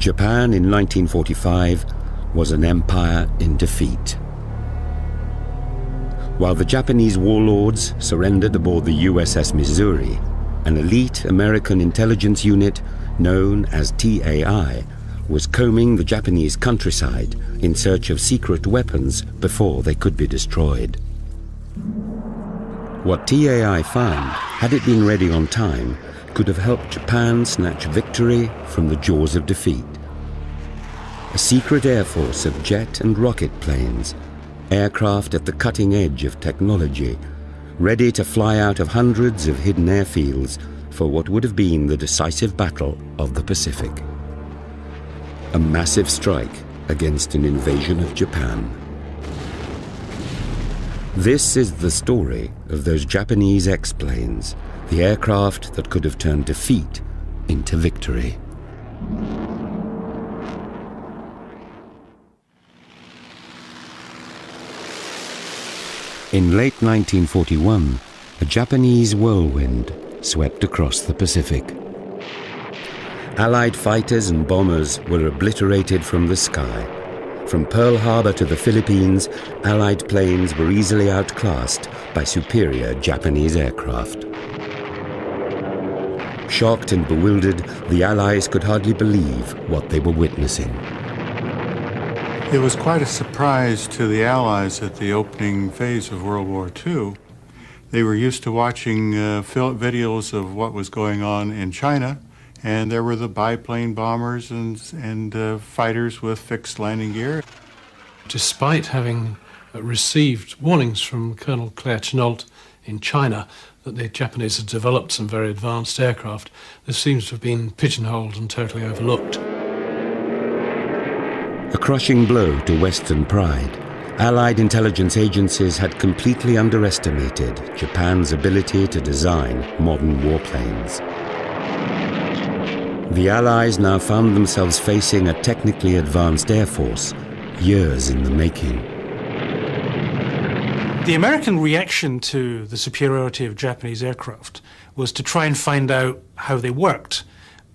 Japan in 1945 was an empire in defeat. While the Japanese warlords surrendered aboard the USS Missouri, an elite American intelligence unit known as TAI was combing the Japanese countryside in search of secret weapons before they could be destroyed. What TAI found, had it been ready on time, could have helped Japan snatch victory from the jaws of defeat. A secret air force of jet and rocket planes, aircraft at the cutting edge of technology, ready to fly out of hundreds of hidden airfields for what would have been the decisive battle of the Pacific. A massive strike against an invasion of Japan. This is the story of those Japanese X-planes, the aircraft that could have turned defeat into victory. In late 1941, a Japanese whirlwind swept across the Pacific. Allied fighters and bombers were obliterated from the sky. From Pearl Harbor to the Philippines, Allied planes were easily outclassed by superior Japanese aircraft. Shocked and bewildered, the Allies could hardly believe what they were witnessing. It was quite a surprise to the Allies at the opening phase of World War II. They were used to watching videos of what was going on in China, and there were the biplane bombers and fighters with fixed landing gear. Despite having received warnings from Colonel Claire Chennault in China that the Japanese had developed some very advanced aircraft, this seems to have been pigeonholed and totally overlooked. A crushing blow to Western pride. Allied intelligence agencies had completely underestimated Japan's ability to design modern warplanes. The Allies now found themselves facing a technically advanced air force, years in the making. The American reaction to the superiority of Japanese aircraft was to try and find out how they worked.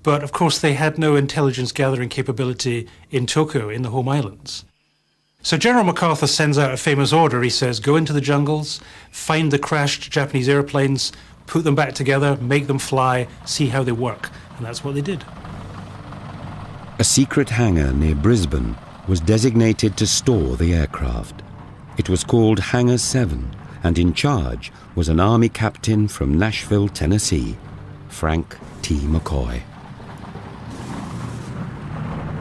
But of course they had no intelligence gathering capability in Tokyo, in the home islands. So General MacArthur sends out a famous order. He says, go into the jungles, find the crashed Japanese airplanes, put them back together, make them fly, see how they work. And that's what they did. A secret hangar near Brisbane was designated to store the aircraft. It was called Hangar 7, and in charge was an Army captain from Nashville, Tennessee, Frank T. McCoy.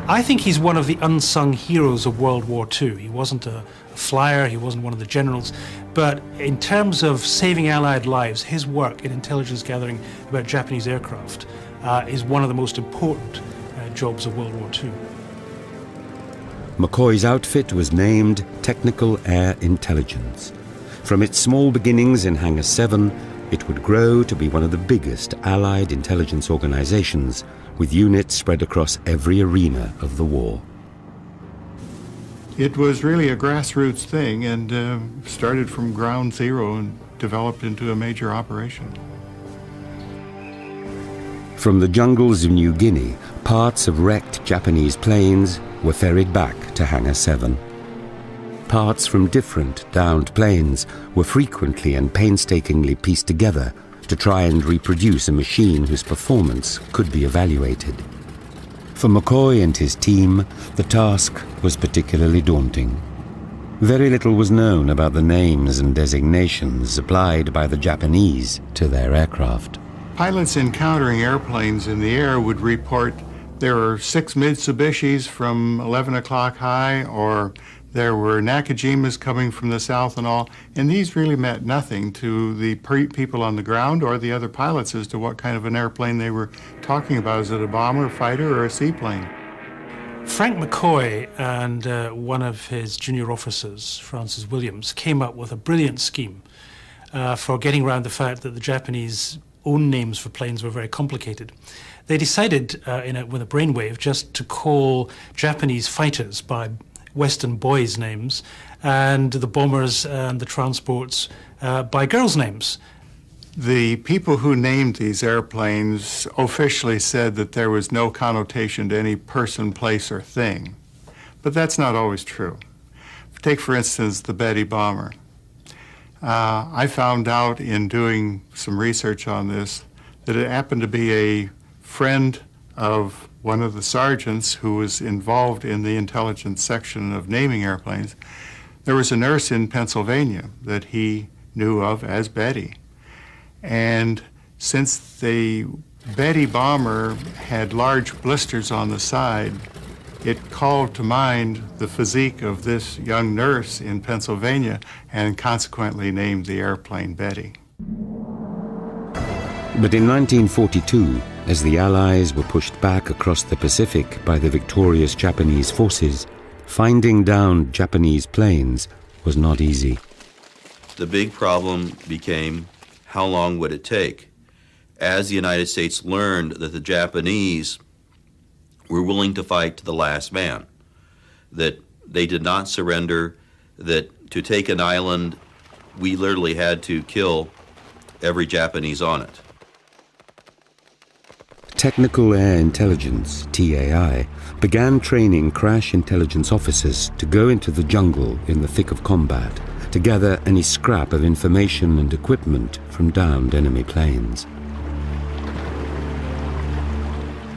I think he's one of the unsung heroes of World War II. He wasn't a flyer, he wasn't one of the generals, but in terms of saving Allied lives, his work in intelligence gathering about Japanese aircraft is one of the most important jobs of World War II. McCoy's outfit was named Technical Air Intelligence. From its small beginnings in Hangar 7, it would grow to be one of the biggest Allied intelligence organizations, with units spread across every arena of the war. It was really a grassroots thing and started from ground zero and developed into a major operation. From the jungles of New Guinea, parts of wrecked Japanese planes were ferried back to Hangar 7. Parts from different downed planes were frequently and painstakingly pieced together to try and reproduce a machine whose performance could be evaluated. For McCoy and his team, the task was particularly daunting. Very little was known about the names and designations applied by the Japanese to their aircraft. Pilots encountering airplanes in the air would report there were 6 Mitsubishis from 11 o'clock high, or there were Nakajimas coming from the south and all, and these really meant nothing to the people on the ground or the other pilots as to what kind of an airplane they were talking about. Is it a bomber, fighter, or a seaplane? Frank McCoy and one of his junior officers, Francis Williams, came up with a brilliant scheme for getting around the fact that the Japanese own names for planes were very complicated. They decided with a brainwave just to call Japanese fighters by Western boys' names and the bombers and the transports by girls' names. The people who named these airplanes officially said that there was no connotation to any person, place, or thing. But that's not always true. Take, for instance, the Betty bomber. I found out in doing some research on this that it happened to be a friend of one of the sergeants who was involved in the intelligence section of naming airplanes. There was a nurse in Pennsylvania that he knew of as Betty. And since the Betty bomber had large blisters on the side, it called to mind the physique of this young nurse in Pennsylvania and consequently named the airplane Betty. But in 1942, as the Allies were pushed back across the Pacific by the victorious Japanese forces, finding downed Japanese planes was not easy. The big problem became how long would it take? As the United States learned that the Japanese were willing to fight to the last man, that they did not surrender, that to take an island, we literally had to kill every Japanese on it. Technical Air Intelligence, TAI, began training crash intelligence officers to go into the jungle in the thick of combat to gather any scrap of information and equipment from downed enemy planes.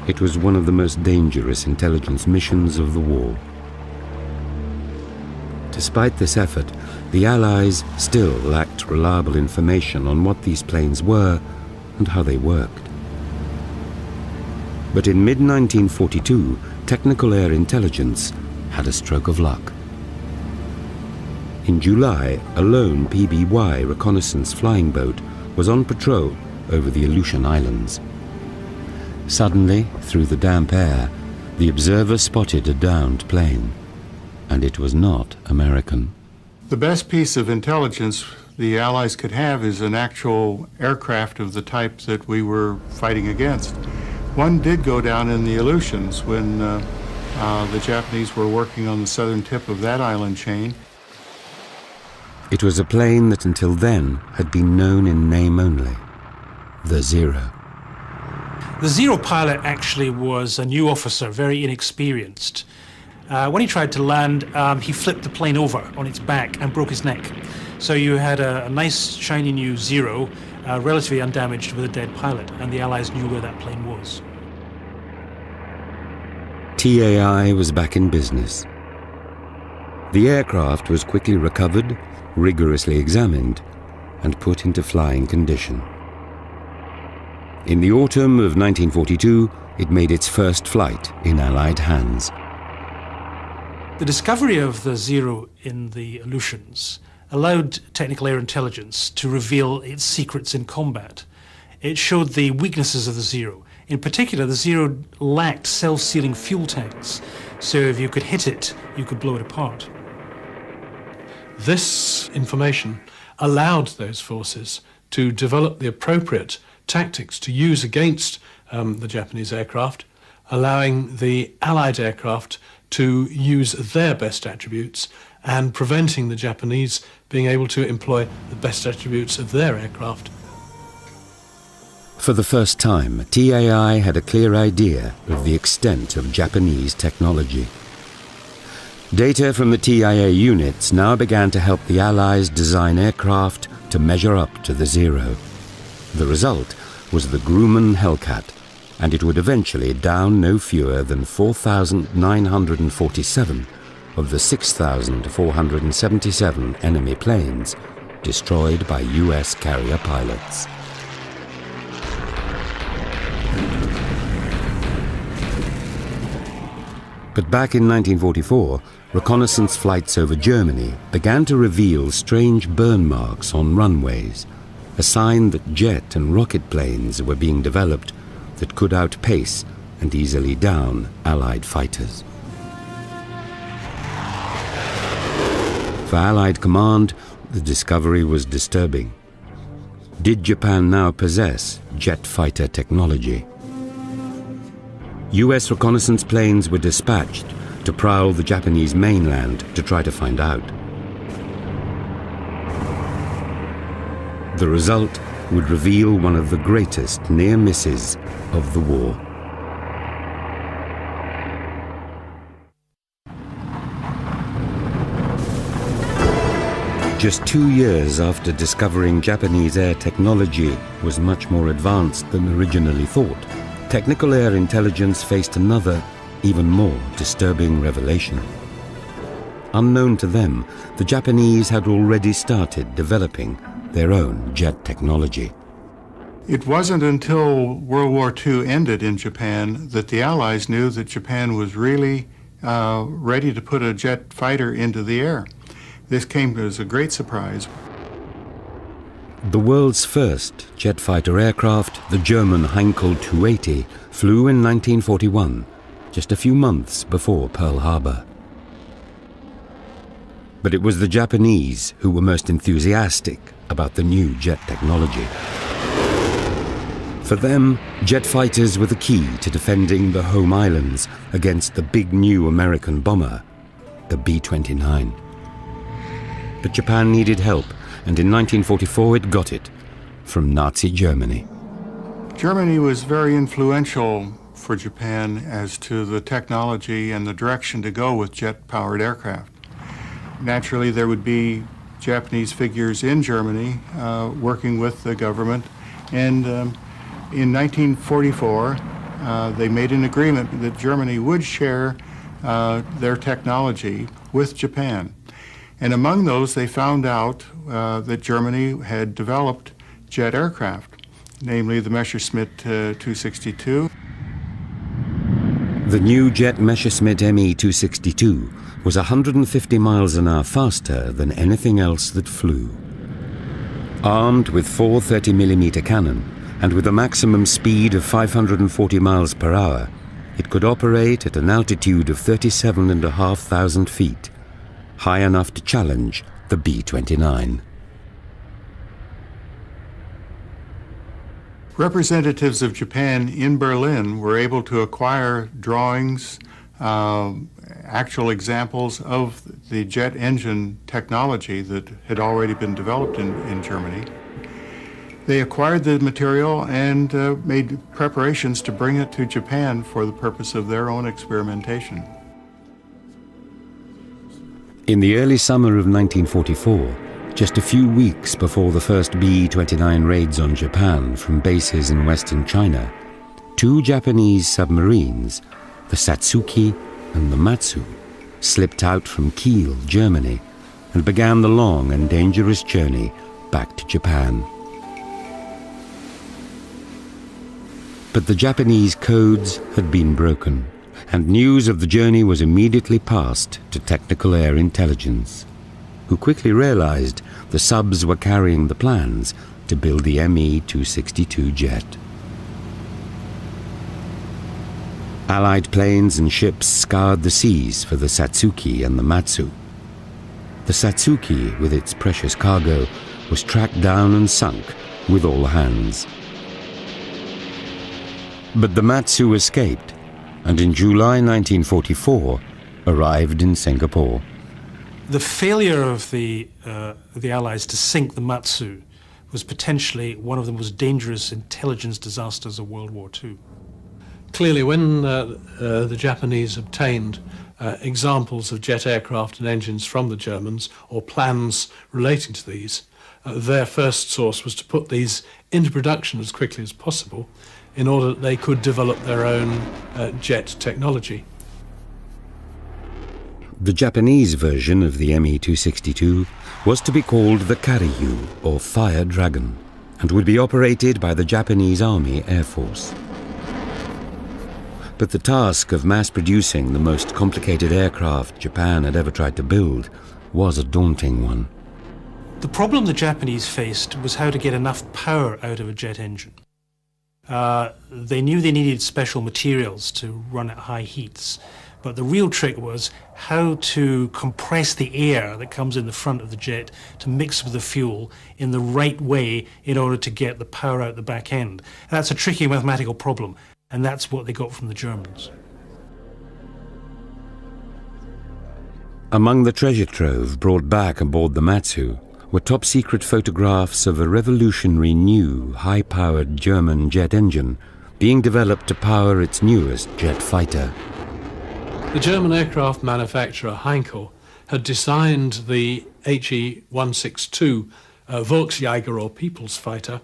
It was one of the most dangerous intelligence missions of the war. Despite this effort, the Allies still lacked reliable information on what these planes were and how they worked. But in mid-1942, Technical Air Intelligence had a stroke of luck. In July, a lone PBY reconnaissance flying boat was on patrol over the Aleutian Islands. Suddenly, through the damp air, the observer spotted a downed plane, and it was not American. The best piece of intelligence the Allies could have is an actual aircraft of the type that we were fighting against. One did go down in the Aleutians when the Japanese were working on the southern tip of that island chain. It was a plane that until then had been known in name only, the Zero. The Zero pilot actually was a new officer, very inexperienced. When he tried to land, he flipped the plane over on its back and broke his neck. So you had a nice, shiny new Zero, relatively undamaged with a dead pilot, and the Allies knew where that plane was. TAI was back in business. The aircraft was quickly recovered, rigorously examined, and put into flying condition. In the autumn of 1942, it made its first flight in Allied hands. The discovery of the Zero in the Aleutians allowed Technical Air Intelligence to reveal its secrets in combat. It showed the weaknesses of the Zero. In particular, the Zero lacked self-sealing fuel tanks, so if you could hit it, you could blow it apart. This information allowed those forces to develop the appropriate tactics to use against the Japanese aircraft, allowing the Allied aircraft to use their best attributes and preventing the Japanese being able to employ the best attributes of their aircraft. For the first time, TAI had a clear idea of the extent of Japanese technology. Data from the TIA units now began to help the Allies design aircraft to measure up to the Zero. The result was the Grumman Hellcat, and it would eventually down no fewer than 4,947 of the 6,477 enemy planes destroyed by US carrier pilots. But back in 1944, reconnaissance flights over Germany began to reveal strange burn marks on runways, a sign that jet and rocket planes were being developed that could outpace and easily down Allied fighters. For Allied command, the discovery was disturbing. Did Japan now possess jet fighter technology? US reconnaissance planes were dispatched to prowl the Japanese mainland to try to find out. The result would reveal one of the greatest near misses of the war. Just 2 years after discovering Japanese air technology was much more advanced than originally thought, Technical Air Intelligence faced another, even more disturbing revelation. Unknown to them, the Japanese had already started developing their own jet technology. It wasn't until World War II ended in Japan that the Allies knew that Japan was really ready to put a jet fighter into the air. This came as a great surprise. The world's first jet fighter aircraft, the German Heinkel 280, flew in 1941, just a few months before Pearl Harbor. But it was the Japanese who were most enthusiastic about the new jet technology. For them, jet fighters were the key to defending the home islands against the big new American bomber, the B-29. But Japan needed help, and in 1944 it got it from Nazi Germany. Germany was very influential for Japan as to the technology and the direction to go with jet-powered aircraft. Naturally, there would be Japanese figures in Germany working with the government, and in 1944 they made an agreement that Germany would share their technology with Japan. And among those, they found out that Germany had developed jet aircraft, namely the Messerschmitt 262. The new jet Messerschmitt Me 262 was 150 miles an hour faster than anything else that flew. Armed with 4 30mm cannon and with a maximum speed of 540 miles per hour, it could operate at an altitude of 37,500 feet, high enough to challenge the B-29. Representatives of Japan in Berlin were able to acquire drawings, actual examples of the jet engine technology that had already been developed in Germany. They acquired the material and made preparations to bring it to Japan for the purpose of their own experimentation. In the early summer of 1944, just a few weeks before the first B-29 raids on Japan from bases in western China, 2 Japanese submarines, the Satsuki and the Matsu, slipped out from Kiel, Germany, and began the long and dangerous journey back to Japan. But the Japanese codes had been broken, and news of the journey was immediately passed to Technical Air Intelligence, who quickly realized the subs were carrying the plans to build the Me 262 jet. Allied planes and ships scoured the seas for the Satsuki and the Matsu. The Satsuki, with its precious cargo, was tracked down and sunk with all hands. But the Matsu escaped, and in July 1944 arrived in Singapore. The failure of the Allies to sink the Matsu was potentially one of the most dangerous intelligence disasters of World War II. Clearly, when the Japanese obtained examples of jet aircraft and engines from the Germans, or plans relating to these, their first source was to put these into production as quickly as possible in order that they could develop their own jet technology. The Japanese version of the Me 262 was to be called the Karyu, or Fire Dragon, and would be operated by the Japanese Army Air Force. But the task of mass-producing the most complicated aircraft Japan had ever tried to build was a daunting one. The problem the Japanese faced was how to get enough power out of a jet engine. They knew they needed special materials to run at high heats, but the real trick was how to compress the air that comes in the front of the jet to mix with the fuel in the right way in order to get the power out the back end. That's a tricky mathematical problem, and that's what they got from the Germans. Among the treasure trove brought back aboard the Matsu were top-secret photographs of a revolutionary new, high-powered German jet engine being developed to power its newest jet fighter. The German aircraft manufacturer Heinkel had designed the HE-162 Volksjäger or People's Fighter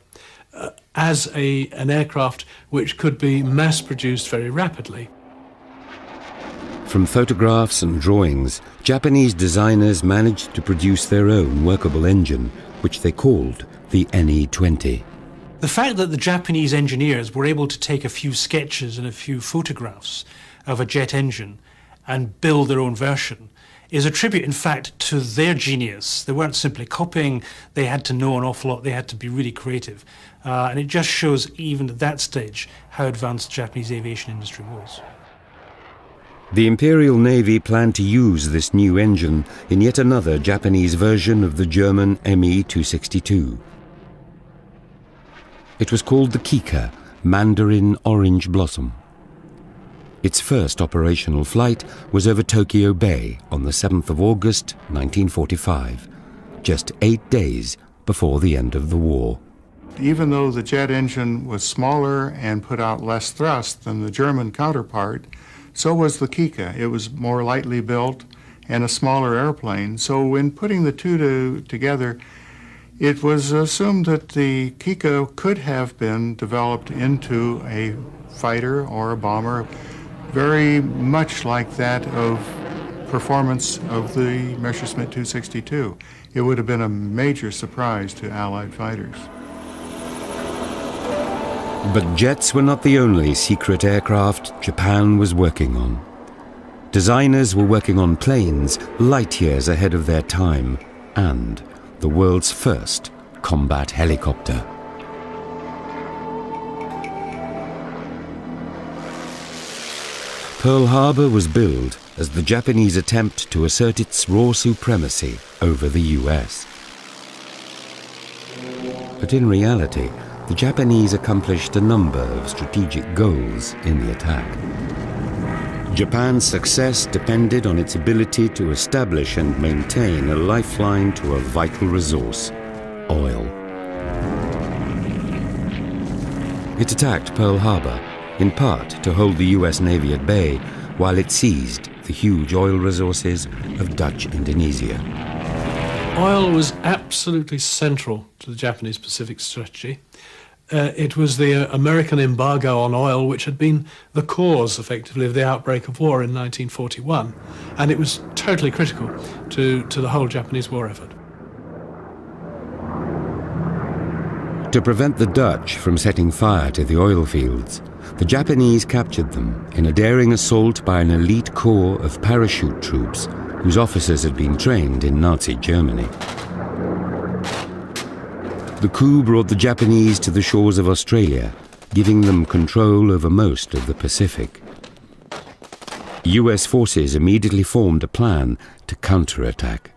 as an aircraft which could be mass-produced very rapidly. From photographs and drawings, Japanese designers managed to produce their own workable engine, which they called the NE-20. The fact that the Japanese engineers were able to take a few sketches and a few photographs of a jet engine and build their own version is a tribute, in fact, to their genius. They weren't simply copying, they had to know an awful lot, they had to be really creative. And it just shows, even at that stage, how advanced the Japanese aviation industry was. The Imperial Navy planned to use this new engine in yet another Japanese version of the German Me-262. It was called the Kika, Mandarin Orange Blossom. Its first operational flight was over Tokyo Bay on the 7th of August 1945, just 8 days before the end of the war. Even though the jet engine was smaller and put out less thrust than the German counterpart, so was the Kika. It was more lightly built and a smaller airplane. So when putting the two together, it was assumed that the Kika could have been developed into a fighter or a bomber, very much like that of performance of the Messerschmitt 262. It would have been a major surprise to Allied fighters. But jets were not the only secret aircraft Japan was working on. Designers were working on planes light years ahead of their time and the world's first combat helicopter. Pearl Harbor was billed as the Japanese attempt to assert its raw supremacy over the US. But in reality, the Japanese accomplished a number of strategic goals in the attack. Japan's success depended on its ability to establish and maintain a lifeline to a vital resource, oil. It attacked Pearl Harbor, in part to hold the US Navy at bay, while it seized the huge oil resources of Dutch Indonesia. Oil was absolutely central to the Japanese Pacific strategy. It was the American embargo on oil which had been the cause, effectively, of the outbreak of war in 1941, and it was totally critical to the whole Japanese war effort. To prevent the Dutch from setting fire to the oil fields, the Japanese captured them in a daring assault by an elite corps of parachute troops whose officers had been trained in Nazi Germany. The coup brought the Japanese to the shores of Australia, giving them control over most of the Pacific. US forces immediately formed a plan to counterattack.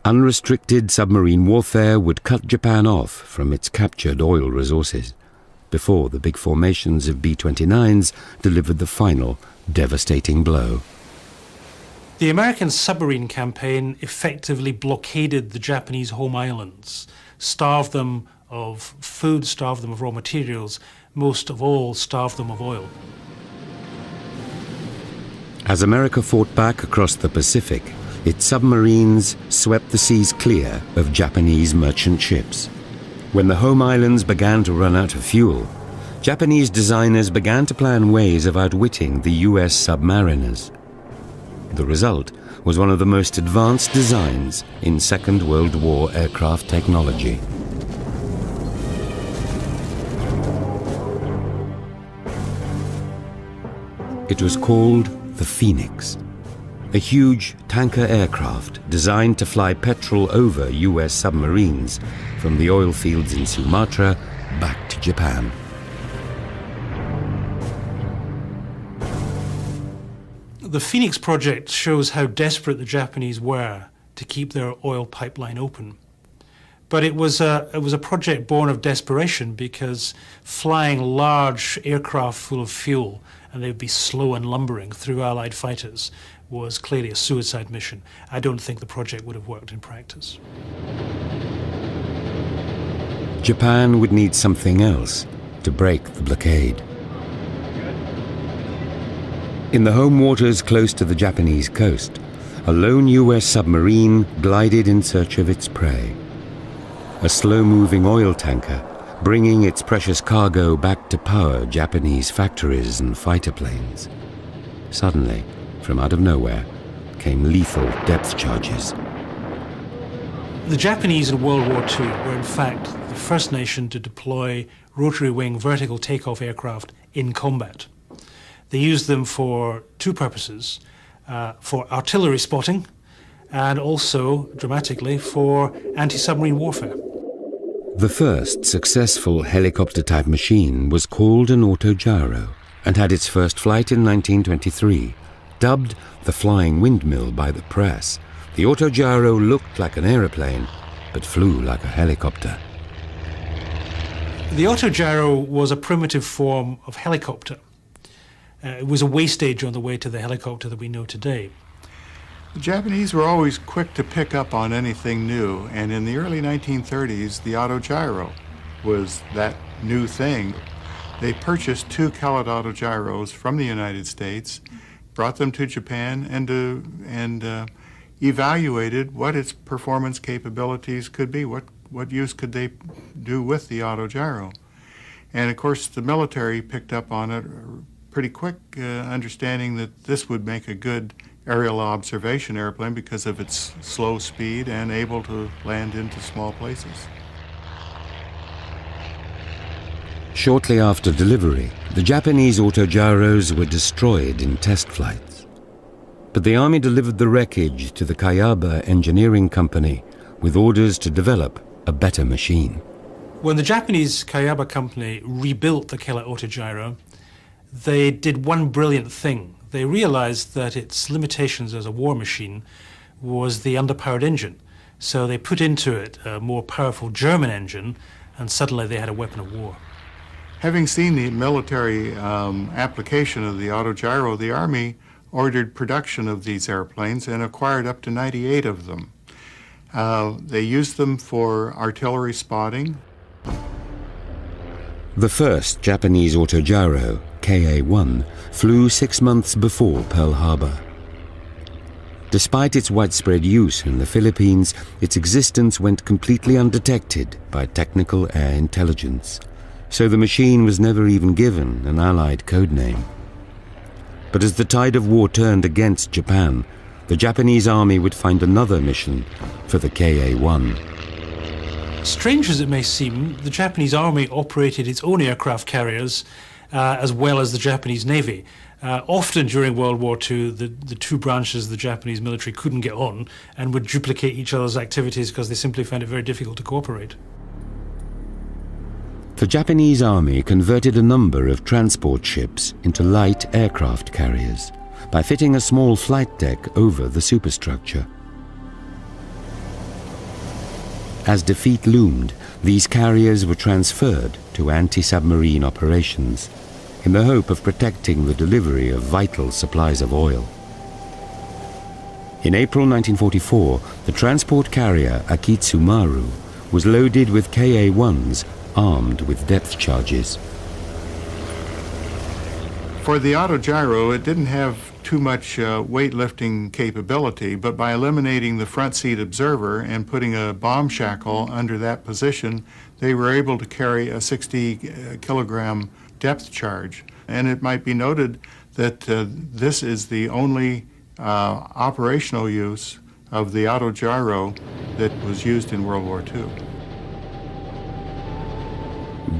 Unrestricted submarine warfare would cut Japan off from its captured oil resources before the big formations of B-29s delivered the final devastating blow. The American submarine campaign effectively blockaded the Japanese home islands, starved them of food, starved them of raw materials, most of all starved them of oil. As America fought back across the Pacific, its submarines swept the seas clear of Japanese merchant ships. When the home islands began to run out of fuel, Japanese designers began to plan ways of outwitting the US submariners. The result was one of the most advanced designs in Second World War aircraft technology. It was called the Phoenix, a huge tanker aircraft designed to fly petrol over US submarines from the oil fields in Sumatra back to Japan. The Phoenix project shows how desperate the Japanese were to keep their oil pipeline open. But it was a project born of desperation, because flying large aircraft full of fuel, and they would be slow and lumbering through Allied fighters, was clearly a suicide mission. I don't think the project would have worked in practice. Japan would need something else to break the blockade. In the home waters close to the Japanese coast, a lone US submarine glided in search of its prey. A slow-moving oil tanker, bringing its precious cargo back to power Japanese factories and fighter planes. Suddenly, from out of nowhere, came lethal depth charges. The Japanese in World War II were in fact the first nation to deploy rotary wing vertical takeoff aircraft in combat. They used them for two purposes, for artillery spotting and also, dramatically, for anti-submarine warfare. The first successful helicopter-type machine was called an autogyro and had its first flight in 1923. Dubbed the flying windmill by the press, the autogyro looked like an aeroplane but flew like a helicopter. The autogyro was a primitive form of helicopter. It was a way stage on the way to the helicopter that we know today. The Japanese were always quick to pick up on anything new, and in the early 1930s, the autogyro was that new thing. They purchased 2 Kellett autogyros from the United States, brought them to Japan, and evaluated what its performance capabilities could be, what use could they do with the autogyro. And of course, the military picked up on it pretty quick, understanding that this would make a good aerial observation airplane because of its slow speed and able to land into small places. Shortly after delivery, the Japanese autogyros were destroyed in test flights. But the Army delivered the wreckage to the Kayaba Engineering Company with orders to develop a better machine. When the Japanese Kayaba Company rebuilt the Kellett autogyro, they did one brilliant thing. They realized that its limitations as a war machine was the underpowered engine. So they put into it a more powerful German engine, and suddenly they had a weapon of war. Having seen the military application of the autogyro, the Army ordered production of these airplanes and acquired up to 98 of them. They used them for artillery spotting. The first Japanese autogyro, KA-1, flew 6 months before Pearl Harbor. Despite its widespread use in the Philippines, its existence went completely undetected by technical air intelligence, so the machine was never even given an Allied code name. But as the tide of war turned against Japan, the Japanese Army would find another mission for the KA-1. Strange as it may seem, the Japanese Army operated its own aircraft carriers as well as the Japanese Navy. Often during World War II, the two branches of the Japanese military couldn't get on and would duplicate each other's activities because they simply found it very difficult to cooperate. The Japanese Army converted a number of transport ships into light aircraft carriers by fitting a small flight deck over the superstructure. As defeat loomed, these carriers were transferred to anti-submarine operations in the hope of protecting the delivery of vital supplies of oil. In April 1944, the transport carrier Akitsu Maru was loaded with KA-1s armed with depth charges. For the autogyro, it didn't have too much weightlifting capability, but by eliminating the front seat observer and putting a bomb shackle under that position, they were able to carry a 60 kilogram depth charge. And it might be noted that this is the only operational use of the autogyro that was used in World War II.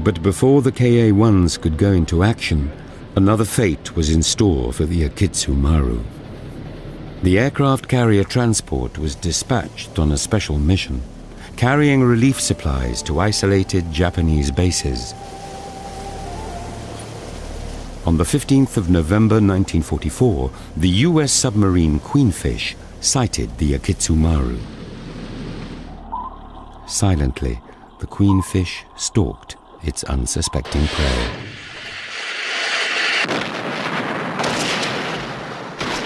But before the KA-1s could go into action, another fate was in store for the Akitsu Maru. The aircraft carrier transport was dispatched on a special mission, carrying relief supplies to isolated Japanese bases. On the 15th of November 1944, the US submarine Queenfish sighted the Akitsu Maru. Silently, the Queenfish stalked its unsuspecting prey.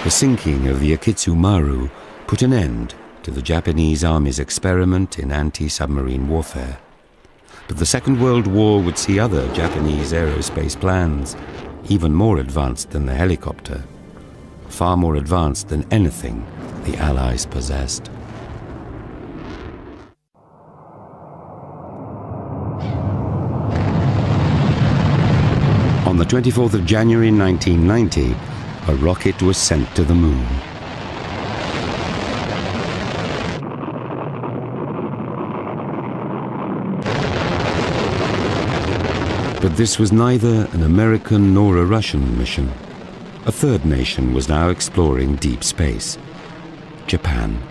The sinking of the Akitsu Maru put an end to the Japanese Army's experiment in anti-submarine warfare. But the Second World War would see other Japanese aerospace plans, even more advanced than the helicopter, far more advanced than anything the Allies possessed. On the 24th of January 1990, a rocket was sent to the moon. But this was neither an American nor a Russian mission. A third nation was now exploring deep space: Japan.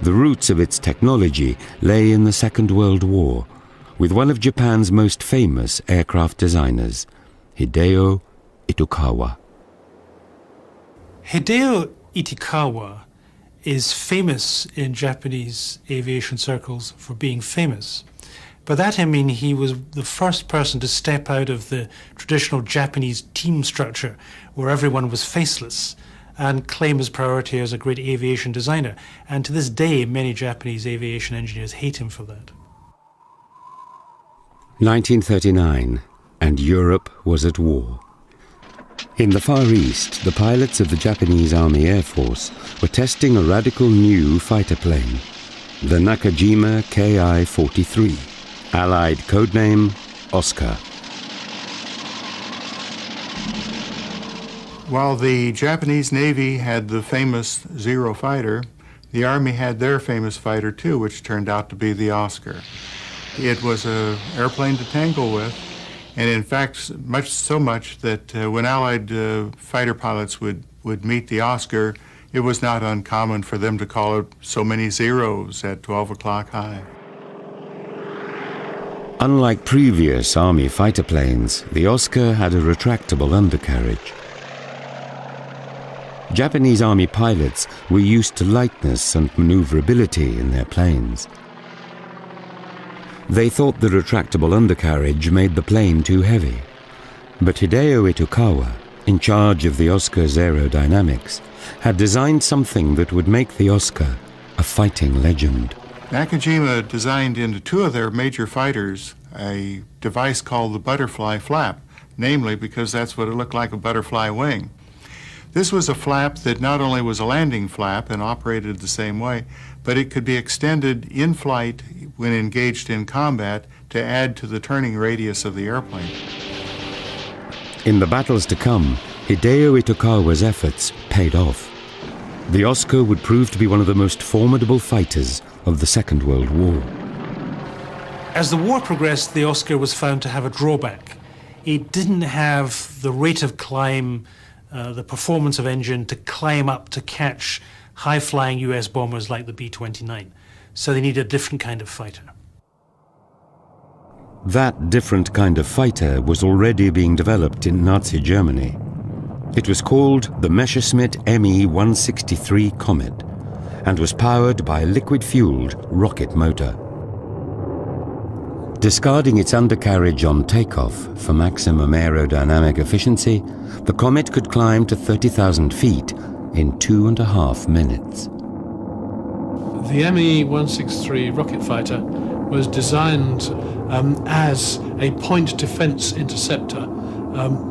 The roots of its technology lay in the Second World War, with one of Japan's most famous aircraft designers, Hideo Itokawa. Hideo Itokawa is famous in Japanese aviation circles for being famous. By that I mean he was the first person to step out of the traditional Japanese team structure where everyone was faceless and claim his priority as a great aviation designer. And to this day, many Japanese aviation engineers hate him for that. 1939, and Europe was at war. In the Far East, the pilots of the Japanese Army Air Force were testing a radical new fighter plane, the Nakajima Ki-43, Allied codename Oscar. While the Japanese Navy had the famous Zero fighter, the Army had their famous fighter too, which turned out to be the Oscar. It was an airplane to tangle with, and in fact, so much that when Allied fighter pilots would meet the Oscar, it was not uncommon for them to call it so many zeros at 12 o'clock high. Unlike previous Army fighter planes, the Oscar had a retractable undercarriage. Japanese Army pilots were used to lightness and maneuverability in their planes. They thought the retractable undercarriage made the plane too heavy. But Hideo Itokawa, in charge of the Oscar's aerodynamics, had designed something that would make the Oscar a fighting legend. Nakajima designed into two of their major fighters a device called the butterfly flap, namely because that's what it looked like, a butterfly wing. This was a flap that not only was a landing flap and operated the same way, but it could be extended in flight when engaged in combat to add to the turning radius of the airplane. In the battles to come, Hideo Itokawa's efforts paid off. The Oscar would prove to be one of the most formidable fighters of the Second World War. As the war progressed, the Oscar was found to have a drawback. It didn't have the rate of climb, the performance of engine to climb up to catch high-flying US bombers like the B-29. So they needed a different kind of fighter. That different kind of fighter was already being developed in Nazi Germany. It was called the Messerschmitt Me-163 Comet and was powered by a liquid-fueled rocket motor. Discarding its undercarriage on takeoff for maximum aerodynamic efficiency, the Comet could climb to 30,000 feet in 2.5 minutes. The Me-163 rocket fighter was designed as a point defense interceptor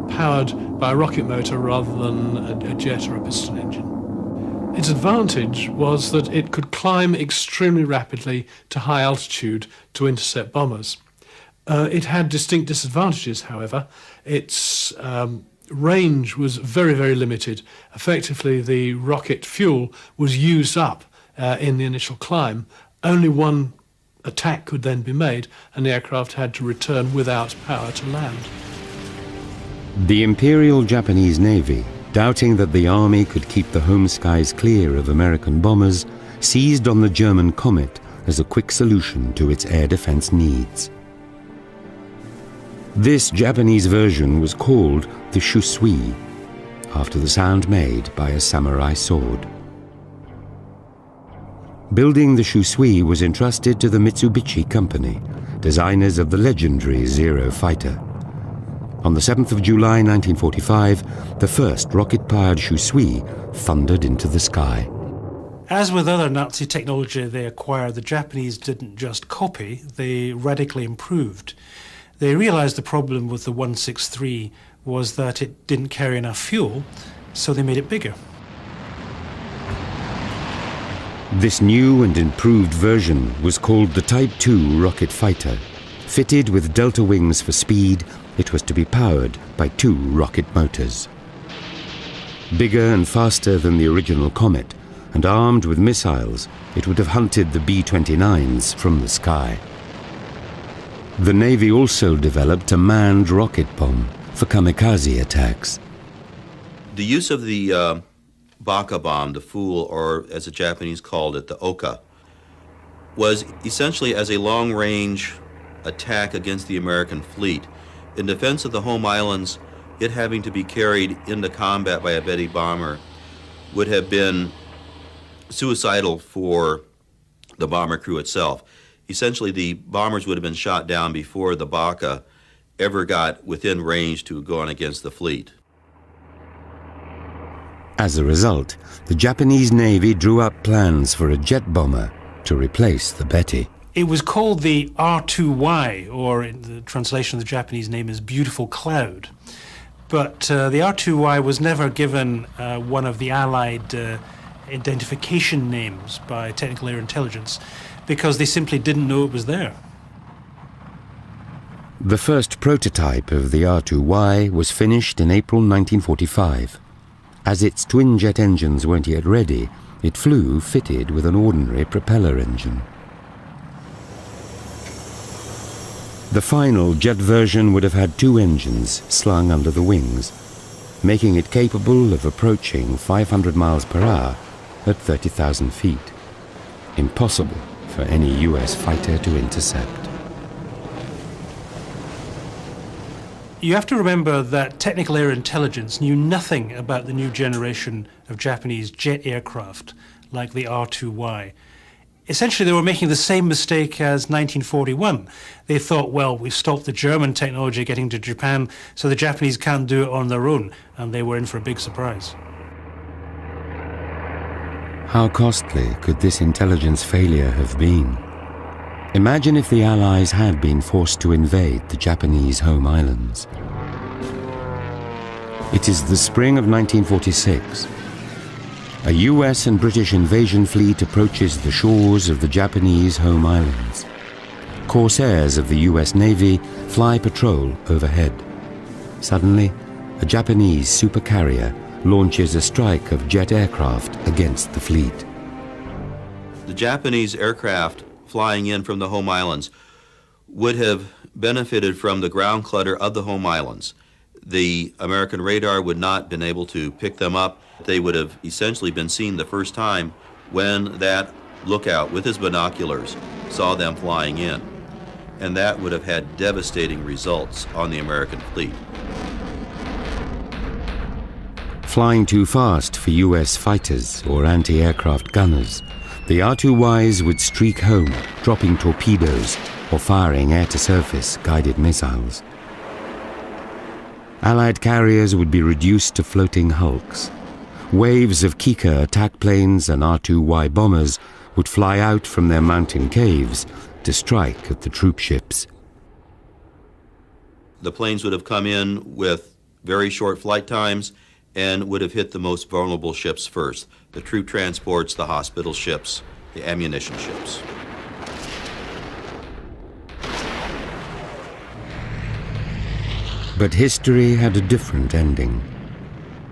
powered by a rocket motor rather than a jet or a piston engine. Its advantage was that it could climb extremely rapidly to high altitude to intercept bombers. It had distinct disadvantages, however. Its range was very, very limited. Effectively, the rocket fuel was used up in the initial climb. Only one attack could then be made, and the aircraft had to return without power to land. The Imperial Japanese Navy, doubting that the Army could keep the home skies clear of American bombers, seized on the German Comet as a quick solution to its air defense needs. This Japanese version was called the Shusui, after the sound made by a samurai sword. Building the Shusui was entrusted to the Mitsubishi Company, designers of the legendary Zero fighter. On the 7th of July 1945, the first rocket-powered Shusui thundered into the sky. As with other Nazi technology they acquired, the Japanese didn't just copy, they radically improved. They realized the problem with the 163 was that it didn't carry enough fuel, so they made it bigger. This new and improved version was called the Type II rocket fighter. Fitted with delta wings for speed, it was to be powered by 2 rocket motors. Bigger and faster than the original Comet, and armed with missiles, it would have hunted the B-29s from the sky. The Navy also developed a manned rocket bomb for kamikaze attacks. The use of the Baka bomb, the Fool, or as the Japanese called it, the Oka, was essentially as a long-range attack against the American fleet. In defense of the home islands, it having to be carried into combat by a Betty bomber would have been suicidal for the bomber crew itself. Essentially, the bombers would have been shot down before the Baka ever got within range to go on against the fleet. As a result, the Japanese Navy drew up plans for a jet bomber to replace the Betty. It was called the R2Y, or in the translation of the Japanese name is Beautiful Cloud. But the R2Y was never given one of the Allied identification names by Technical Air Intelligence because they simply didn't know it was there. The first prototype of the R2Y was finished in April 1945. As its twin-jet engines weren't yet ready, it flew fitted with an ordinary propeller engine. The final jet version would have had 2 engines slung under the wings, making it capable of approaching 500 miles per hour at 30,000 feet. Impossible for any US fighter to intercept. You have to remember that Technical Air Intelligence knew nothing about the new generation of Japanese jet aircraft like the R2Y. Essentially, they were making the same mistake as 1941. They thought, well, we've stopped the German technology getting to Japan, so the Japanese can't do it on their own, and they were in for a big surprise. How costly could this intelligence failure have been? Imagine if the Allies had been forced to invade the Japanese home islands. It is the spring of 1946. A US and British invasion fleet approaches the shores of the Japanese home islands. Corsairs of the US Navy fly patrol overhead. Suddenly, a Japanese supercarrier launches a strike of jet aircraft against the fleet. The Japanese aircraft flying in from the home islands would have benefited from the ground clutter of the home islands. The American radar would not have been able to pick them up. They would have essentially been seen the first time when that lookout with his binoculars saw them flying in. And that would have had devastating results on the American fleet. Flying too fast for US fighters or anti-aircraft gunners, the R2Ys would streak home, dropping torpedoes or firing air-to-surface guided missiles. Allied carriers would be reduced to floating hulks. Waves of Kika attack planes and R2Y bombers would fly out from their mountain caves to strike at the troop ships. The planes would have come in with very short flight times and would have hit the most vulnerable ships first: the troop transports, the hospital ships, the ammunition ships. But history had a different ending.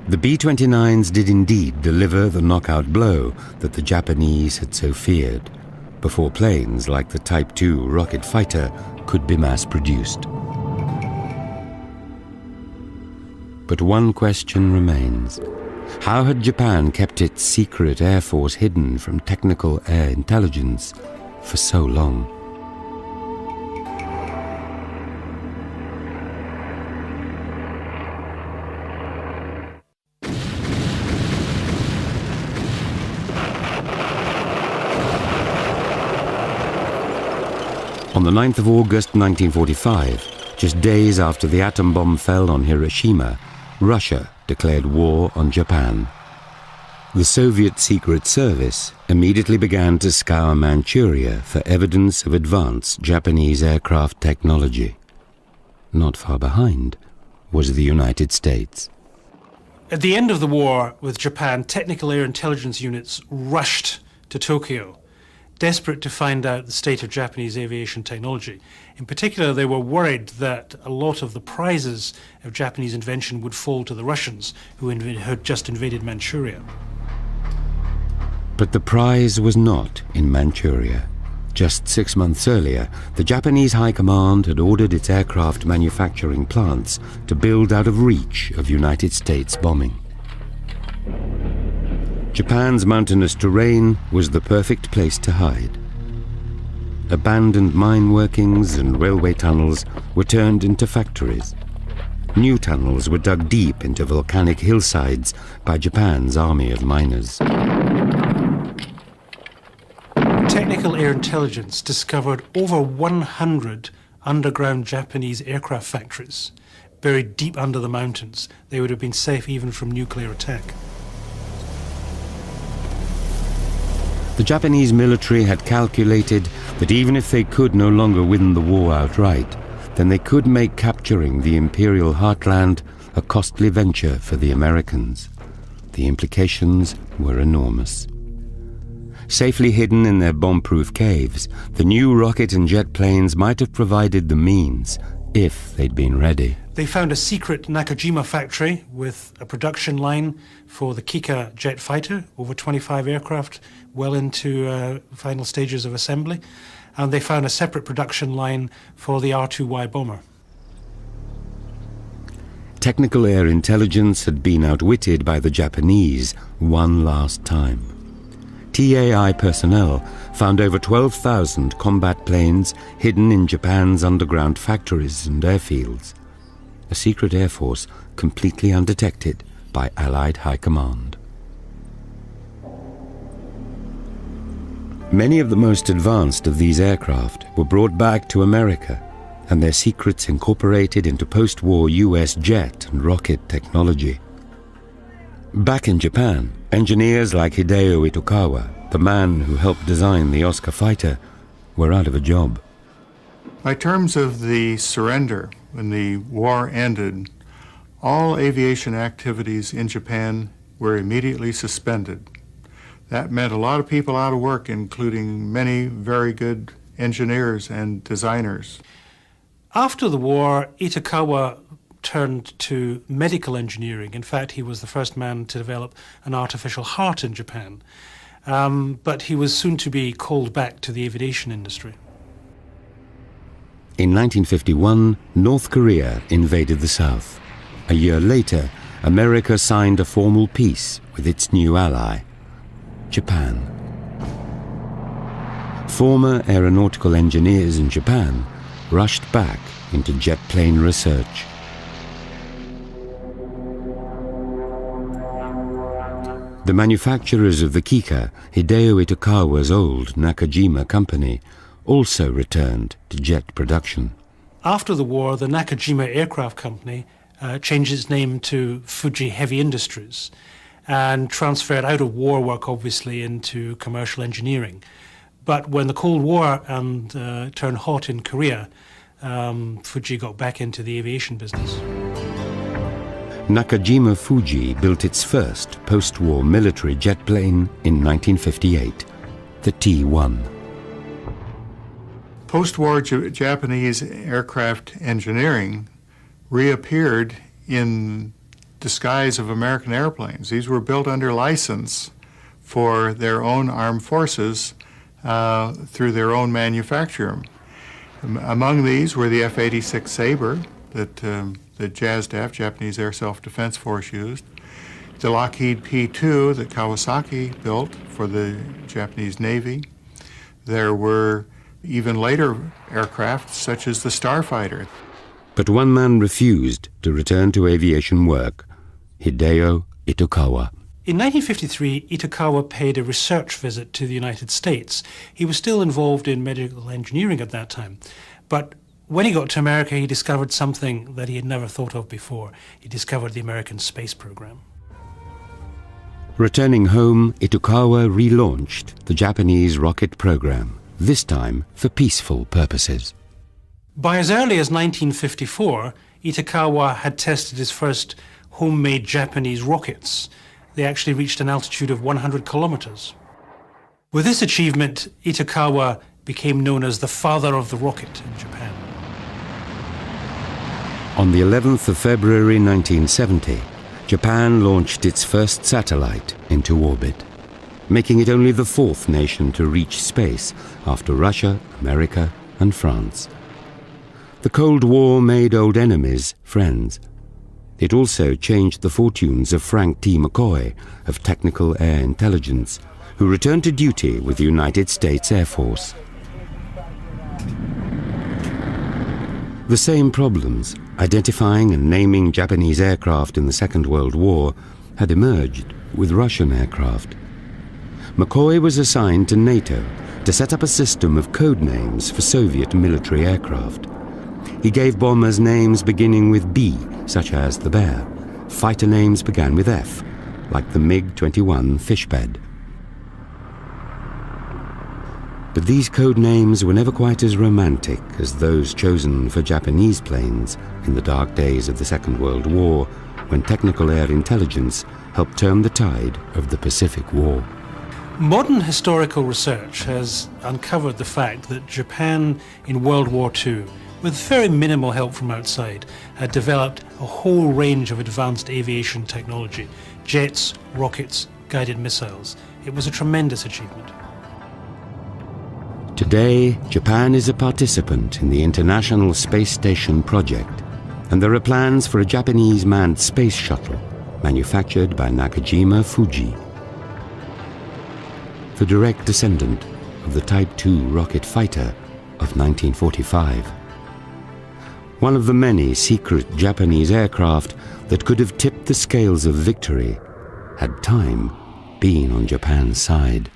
The B-29s did indeed deliver the knockout blow that the Japanese had so feared, before planes like the Type II rocket fighter could be mass-produced. But one question remains. How had Japan kept its secret air force hidden from technical air intelligence for so long? On the 9th of August 1945, Just days after the atom bomb fell on Hiroshima, Russia declared war on Japan. The Soviet Secret Service immediately began to scour Manchuria for evidence of advanced Japanese aircraft technology. Not far behind was the United States. At the end of the war with Japan, technical air intelligence units rushed to Tokyo, desperate to find out the state of Japanese aviation technology. In particular, they were worried that a lot of the prizes of Japanese invention would fall to the Russians, who had just invaded Manchuria. But the prize was not in Manchuria. Just 6 months earlier, the Japanese High Command had ordered its aircraft manufacturing plants to build out of reach of United States bombing. Japan's mountainous terrain was the perfect place to hide. Abandoned mine workings and railway tunnels were turned into factories. New tunnels were dug deep into volcanic hillsides by Japan's army of miners. Technical air intelligence discovered over 100 underground Japanese aircraft factories buried deep under the mountains. They would have been safe even from nuclear attack. The Japanese military had calculated that even if they could no longer win the war outright, then they could make capturing the imperial heartland a costly venture for the Americans. The implications were enormous. Safely hidden in their bomb-proof caves, the new rocket and jet planes might have provided the means if they'd been ready. They found a secret Nakajima factory with a production line for the Kika jet fighter, over 25 aircraft, well into final stages of assembly. And they found a separate production line for the R-2Y bomber. Technical air intelligence had been outwitted by the Japanese one last time. TAI personnel found over 12,000 combat planes hidden in Japan's underground factories and airfields. A secret air force completely undetected by Allied High Command. Many of the most advanced of these aircraft were brought back to America and their secrets incorporated into post-war US jet and rocket technology. Back in Japan, engineers like Hideo Itokawa, the man who helped design the Oscar fighter, were out of a job. By terms of the surrender, when the war ended, all aviation activities in Japan were immediately suspended. That meant a lot of people out of work, including many very good engineers and designers. After the war, Itokawa turned to medical engineering. In fact, he was the first man to develop an artificial heart in Japan. But he was soon to be called back to the aviation industry. In 1951, North Korea invaded the South. A year later, America signed a formal peace with its new ally, Japan. Former aeronautical engineers in Japan rushed back into jet plane research. The manufacturers of the Kika, Hideo Itokawa's old Nakajima company, also returned to jet production. After the war, the Nakajima Aircraft Company changed its name to Fuji Heavy Industries and transferred out of war work, obviously, into commercial engineering. But when the Cold War turned hot in Korea, Fuji got back into the aviation business. Nakajima Fuji built its first post-war military jet plane in 1958, the T-1. Post-war Japanese aircraft engineering reappeared in disguise of American airplanes. These were built under license for their own armed forces through their own manufacturer. Among these were the F-86 Sabre that the JASDAF, Japanese Air Self-Defense Force, used, the Lockheed P-2 that Kawasaki built for the Japanese Navy. There were even later aircraft such as the Starfighter. But one man refused to return to aviation work, Hideo Itokawa. In 1953, Itokawa paid a research visit to the United States. He was still involved in medical engineering at that time, but When he got to America, he discovered something that he had never thought of before. He discovered the American space program. Returning home, Itokawa relaunched the Japanese rocket program, this time for peaceful purposes. By as early as 1954, Itokawa had tested his first homemade Japanese rockets. They actually reached an altitude of 100 kilometers. With this achievement, Itokawa became known as the father of the rocket in Japan. On the 11th of February 1970, Japan launched its first satellite into orbit, making it only the fourth nation to reach space after Russia, America, and France. The Cold War made old enemies friends. It also changed the fortunes of Frank T. McCoy of Technical Air Intelligence, who returned to duty with the United States Air Force. The same problems, identifying and naming Japanese aircraft in the Second World War, had emerged with Russian aircraft. McCoy was assigned to NATO to set up a system of code names for Soviet military aircraft. He gave bombers names beginning with B, such as the Bear. Fighter names began with F, like the MiG-21 Fishbed. But these code names were never quite as romantic as those chosen for Japanese planes in the dark days of the Second World War, when Technical Air Intelligence helped turn the tide of the Pacific War. Modern historical research has uncovered the fact that Japan in World War II, with very minimal help from outside, had developed a whole range of advanced aviation technology: jets, rockets, guided missiles. It was a tremendous achievement. Today, Japan is a participant in the International Space Station project, and there are plans for a Japanese manned space shuttle manufactured by Nakajima Fuji, the direct descendant of the Type II rocket fighter of 1945. One of the many secret Japanese aircraft that could have tipped the scales of victory had time been on Japan's side.